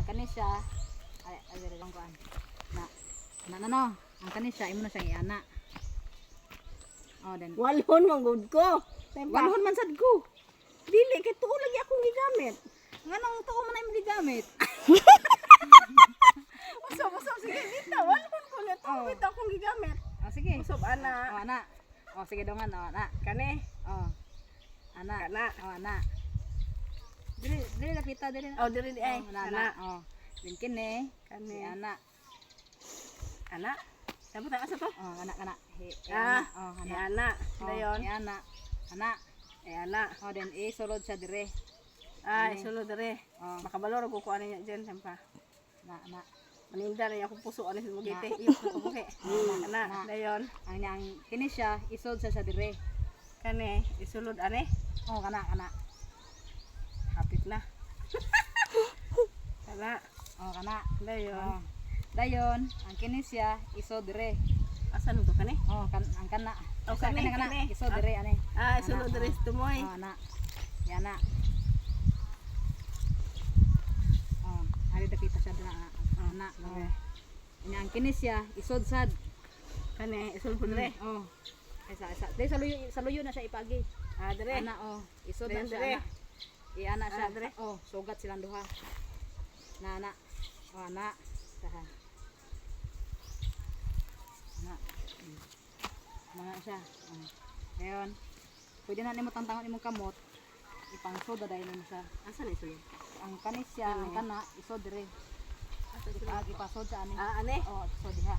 kani siya ay diri lang kuan. Na ang kani siya imo na siyang iana. Oh, then Walhon manggod ko. walhon man sad ko. Dili kay tuo lagi akong gigamit. Nganong tuo man ay gigamit? Usab sige dito. Walhon ko na tuo bit akong gigamit. Oh, sige. Usab Oh, ana. ana. Oh, sige dongan oh, ana. Kani. Oh. Ana. Kana. Oh, ana. Dili nakita dili. Oh, diri di ay. Oh, ana. Ana. Oh. Din kini. Kani. Si ana. Ana. Dapat ang asa to? Oh, ana. Ah. Oh, Si ana. ana. Oh, Dayon. si ana. Ana. Ana. Oh, then sulod siya dire. Ah, sulod dere. Oh, Makabalor ko kuan niya diyan sampa. ana. Maninda na akong puso ani sa mugite. Iyo ko buhi. Ana. Dayon. Ang kini siya isod siya dire. Kani isulod ani. Oh, kana. Hapit na. Kana. Oh, kana. Dayon. Oh. Dayon, ang kini siya isod dire. Asan to kani? Oh, ang kana. Oh, Isa, kani, kana. kani. Isod dire ani. Ah, isulod dere sa tumoy. Oh, ana. Yana. Oh, ari dapita siya dira. Ana. Oh. Ini ang kini siya isod sad. Kani isulod dere. Oh. Isa. Dai sa luyo na siya ipagi. Ah, dere. Ana oh, isod na Then, siya. dire. Ana. Iana siya. Ah, dire. Oh, sugat silang duha. Ana. Oh, ana. Saha. Ana. Mga siya. Oh. Ngayon, pwede na nimo tantangon imong kamot. Ipangsod dahil mo siya. Asan isulod? Ang kanis siya, ang kana, isod dire. Ipasod sa ani. Ah, ani. Oh, isod diha.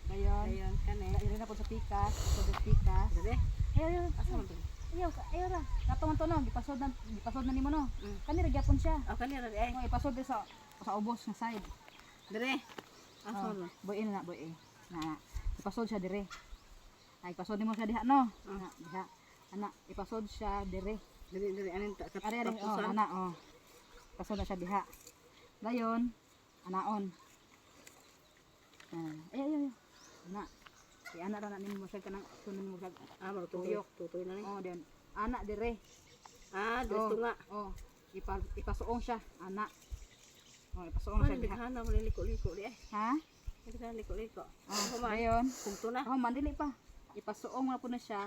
Ngayon, Dayon kani. iri na po sa pikas, isod sa pikas. Dere. Ayaw, Asa man to? ayaw ra. Katong to no, gipasod na nimo no. Mm. Kani ra gyapon siya. Oh, kani ra di ay. Oh, ipasod din sa ubos nga side. Dere. Oh, Asan? boy na boy. Na, ipasod siya dire. Ay, ipasod nimo siya diha no. Na, diha. Ana, ipasod siya dire. Dere anin ta Ari oh, ana oh. Ipasod na siya diha. Dayon, anaon. Ayaw. Ana. Si ana ra na nimo siya kanang tunon mo siya. Ah, maro tuyok. Tutoy na ni. Oh, then ana dire. Ah, dere tunga. Oh, ipasuong siya, ana. Oh, ipasuong siya Ano diha. hana mo liko-liko di ay. Ha? Ito na liko-liko. Oh, dayon. Punto na. Oh, mandili pa. Ipasuong na po na siya.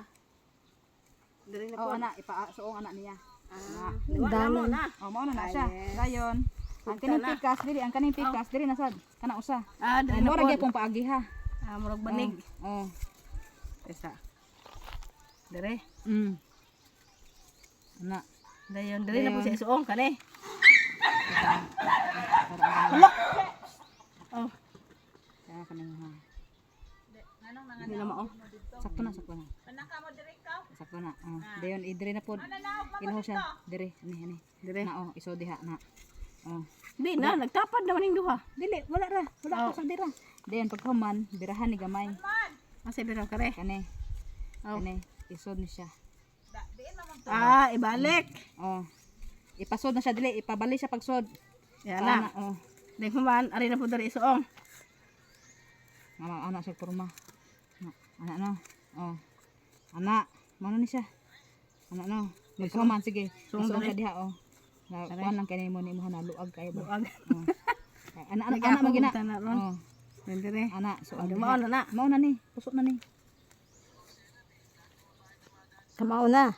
Dere na Oh, po. ana, ipasuong ana niya. Ah, wala mo na. Oh, mao na siya. Yes. Dayon. Ang kaning pikas diri, diri na sad. Kana usa. Ah, dere Ay, na mo po. ra gyapon paagi ha. Ah, murag banig. Oh. Esa. Dere. Ana. Dayon, dere na po sa isuong kani. Oh, Kaya kanang ha. hindi na mao. Sakto na. Sakto na. Oh. Dayon idiri na po. Ilaw siya. Diri, ani. Dere. Na oh, iso diha na. Oh. Di na, nagtapad naman yung duha. Dili, wala ra. Wala pa sa dira. Dayon pagkahuman, birahan ni gamay. Asa biraw kare. Kani. Oh. Kani. Isod ni siya. Ah, ibalik. Oh. Ipasod na siya dili, ipabali siya pagsod. Yan na. Oh. Dahil human, ari na po dere isuong. Anak siya porma. Anak no. Oh. Anak, mano ni siya? Anak no. Magkuman sige. Suong Suong dali. ka diha oh. Na kuan lang kani mo ni mo na luag kayo ba. Luag. Oh. Anak magina. Oh. Dere. Anak, so Ano mao na na. Mao na ni, pusok na ni. Kamao na.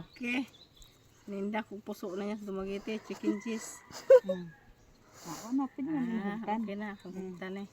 Okay. Ninda kung puso na niya sa dumagiti, chicken cheese. Ano pwede na Ah, ni okay na, kung na.